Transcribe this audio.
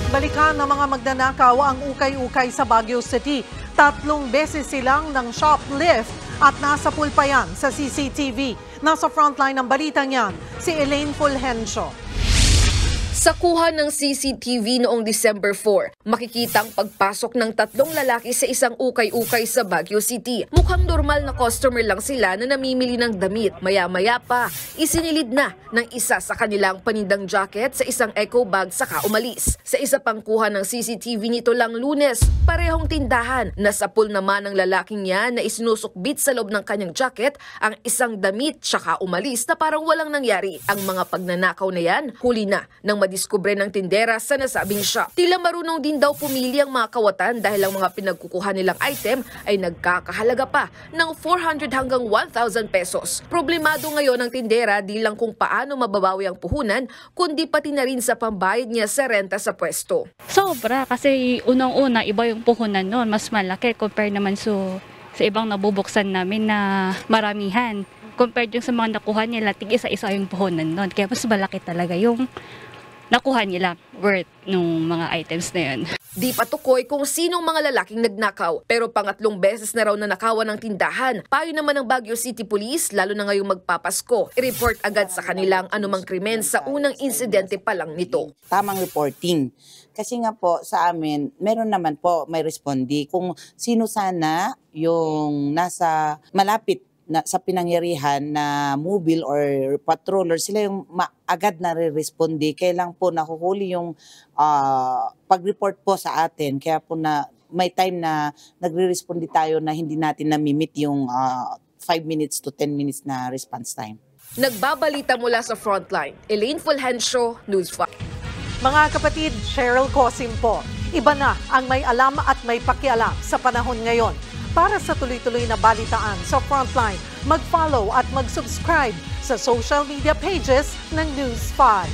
Balikan ng mga magnanakaw ang ukay-ukay sa Baguio City. 3 beses silang ng shoplift at nasa pulpa yan sa CCTV. Nasa frontline ng balitang yan, si Elaine Fulgencio. Sa kuha ng CCTV noong December 4, makikitang pagpasok ng 3 lalaki sa isang ukay-ukay sa Baguio City. Mukhang normal na customer lang sila na namimili ng damit. Maya-maya pa, isinilid na ng isa sa kanilang panindang jacket sa isang eco bag saka umalis. Sa isa pang kuha ng CCTV nito lang Lunes, parehong tindahan. Nasapul naman ng lalaking yan na isinusukbit sa loob ng kanyang jacket ang isang damit saka umalis na parang walang nangyari. Ang mga pagnanakaw na yan, huli na ng madiskubre ng tindera sa nasabing shop. Tila marunong din daw pumili ang mga kawatan dahil ang mga pinagkukuha nilang item ay nagkakahalaga pa ng 400 hanggang 1,000 pesos. Problemado ngayon ang tindera di lang kung paano mababawi ang puhunan, kundi pati na rin sa pambayad niya sa renta sa pwesto. Sobra kasi unang-una iba yung puhunan noon, mas malaki compare naman sa ibang nabubuksan namin na maramihan. Compared yung sa mga nakuha nila, tig-isa-isa yung puhunan noon. Kaya mas malaki talaga yung nakuha nila worth nung mga items na yun. Di patukoy kung sinong mga lalaking nagnakaw, pero pangatlong beses na raw na nakawan ng tindahan. Payo naman ng Baguio City Police, lalo na ngayong magpapasko, i-report agad sa kanilang anumang krimen sa unang insidente pa lang nito. Tamang reporting. Kasi nga po sa amin, meron naman po may respondi kung sino sana yung nasa malapit na sa pinangyarihan na mobile or patroller, sila yung agad na re-respondi. Kaya lang po nakuhuli yung pag-report po sa atin. Kaya po na may time na nagre-respondi tayo na hindi natin na-meet yung 5 minutes to 10 minutes na response time. Nagbabalita mula sa frontline, Elaine Fulgencio, News 5. Mga kapatid, Cheryl Cosim po. Iba na ang may alam at may pakialam sa panahon ngayon. Para sa tuloy-tuloy na balitaan sa Frontline, mag-follow at mag-subscribe sa social media pages ng News 5.